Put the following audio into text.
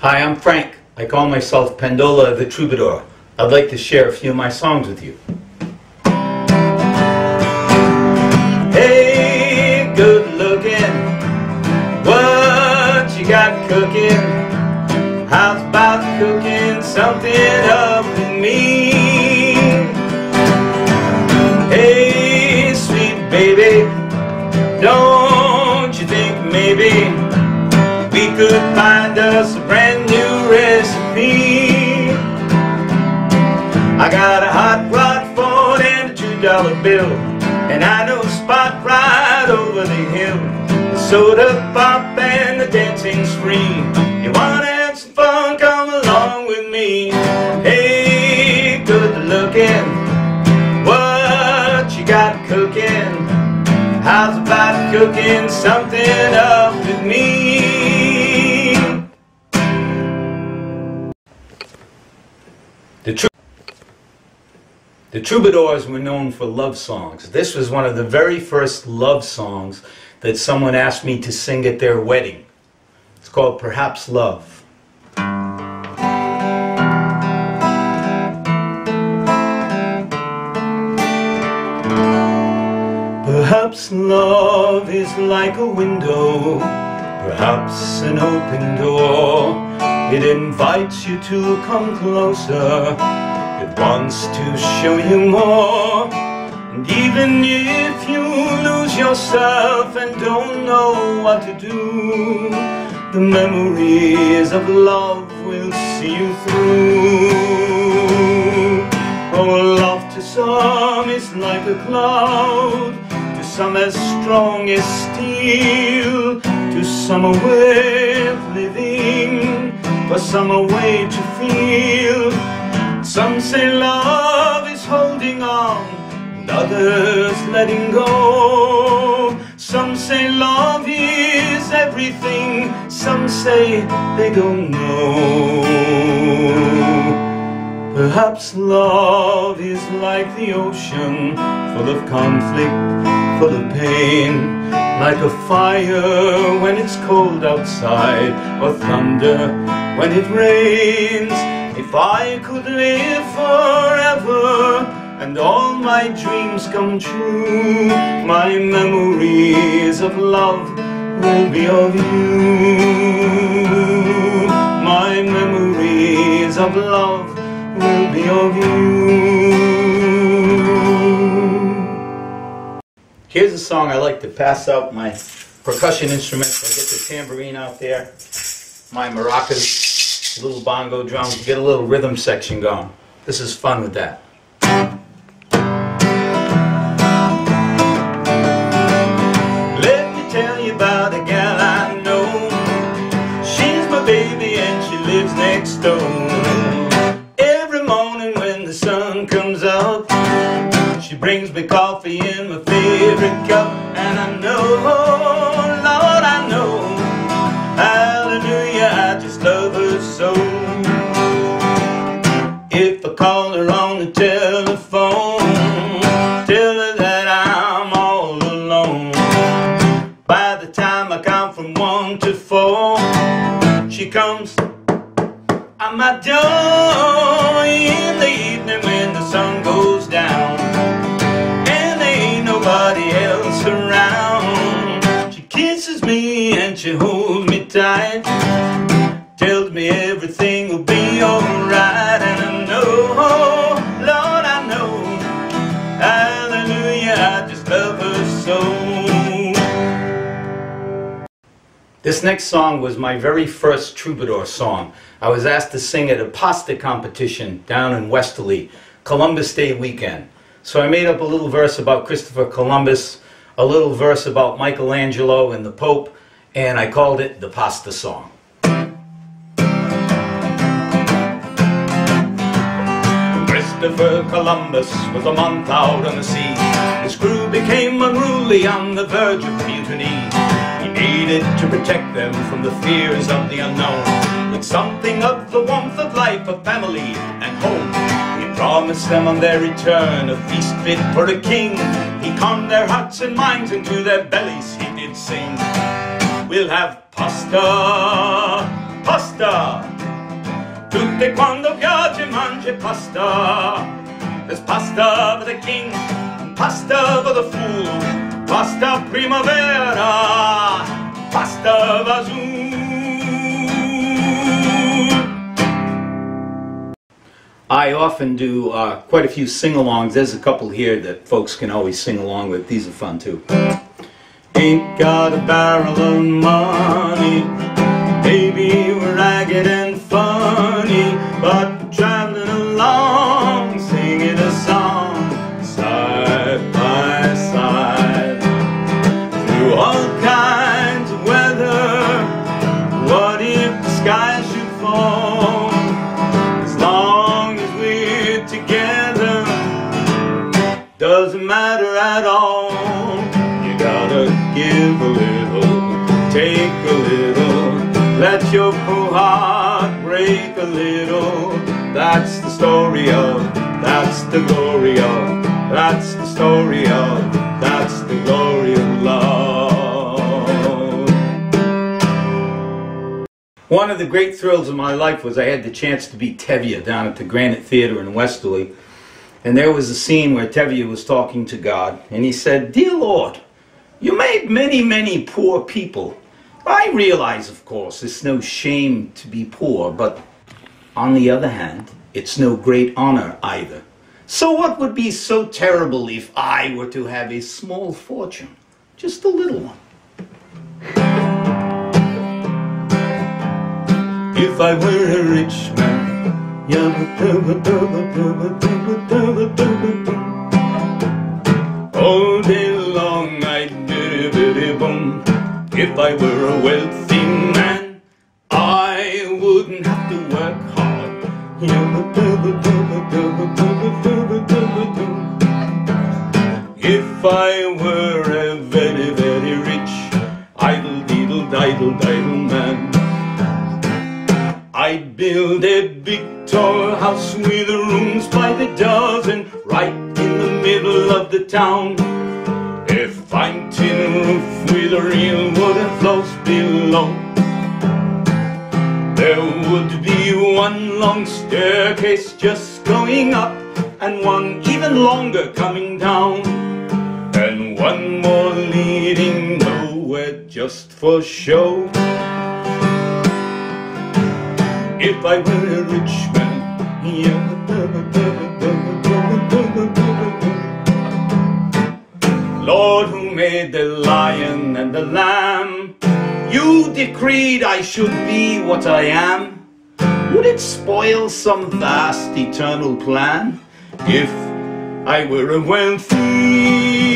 Hi, I'm Frank. I call myself Pendola the Troubadour. I'd like to share a few of my songs with you. Hey, good looking, what you got cooking? How's about cooking something up with me? Hey, sweet baby, don't you think maybe we could find us a brand new recipe? I got a hot rod phone and a $2 bill, and I know a spot right over the hill. The soda pop and the dancing spree. You wanna have some fun? Come along with me. Hey, good looking, what you got cooking? How's about cooking something up with me? The Troubadours were known for love songs. This was one of the very first love songs that someone asked me to sing at their wedding. It's called Perhaps Love. Perhaps love is like a window, perhaps an open door. It invites you to come closer. It wants to show you more. And even if you lose yourself and don't know what to do, the memories of love will see you through. Oh, love to some is like a cloud, to some as strong as steel, to some a way of living, for some a way to feel. Some say love is holding on, and others letting go. Some say love is everything, some say they don't know. Perhaps love is like the ocean, full of conflict, full of pain, like a fire when it's cold outside, or thunder when it rains. If I could live forever and all my dreams come true, my memories of love will be of you. My memories of love will be of you. Here's a song I like to pass out my percussion instruments. I get the tambourine out there, my maracas, little bongo drums, get a little rhythm section going. This is fun with that. Let me tell you about a gal I know. She's my baby and she lives next door. Every morning when the sun comes up, she brings me coffee in my favorite cup. And I know, Lord, I know, hallelujah, I just love her so. If I call her on the telephone, tell her that I'm all alone. By the time I count from 1 to 4, she comes at my door in the evening when the sun goes down, and there ain't nobody else around. She kisses me and she holds me tight, tells me everything will be alright. And I know, Lord, I know, hallelujah, I just love her so. This next song was my very first troubadour song. I was asked to sing at a pasta competition down in Westerly, Columbus Day weekend. So I made up a little verse about Christopher Columbus, a little verse about Michelangelo and the Pope, and I called it the Pasta Song. Christopher Columbus was a month out on the sea. His crew became unruly on the verge of mutiny. He needed to protect them from the fears of the unknown, with something of the warmth of life, of family and home. He promised them on their return a feast fit for a king. He calmed their hearts and minds, and to their bellies he did sing, we'll have pasta, pasta, che quando piace mangia pasta. There's pasta for the king, and pasta for the fool, pasta primavera, pasta vazul. I often do quite a few sing-alongs. There's a couple here that folks can always sing along with. These are fun too. Ain't got a barrel of money, maybe we're ragged and funny, but traveling along, singing a song, side by side, through all kinds of weather. What if the sky should fall? As long as we're together, doesn't matter at all. You gotta give a little, take a little, let your poor heart break a little. That's the story of, that's the glory of, that's the story of, that's the glory of love. One of the great thrills of my life was I had the chance to be Tevye down at the Granite Theater in Westerly. And there was a scene where Tevye was talking to God, and he said, "Dear Lord, you made many, many poor people. I realize, of course, it's no shame to be poor, but on the other hand, it's no great honor either. So what would be so terrible if I were to have a small fortune, just a little one? If I were a rich man, all day long I'd biddy-biddy-bum. If I were a wealthy man, I wouldn't have to work hard. If I were a very, very rich, idle-diddle-diddle-diddle man, I'd build a big tall house with rooms by the dozen, right in the middle of the town. A fine tin roof with real wooden floors below. There would be one long staircase just going up, and one even longer coming down, and one more leading nowhere just for show. If I were a rich man, Lord, who made the lion and the lamb, you decreed I should be what I am. Would it spoil some vast eternal plan if I were a wealthy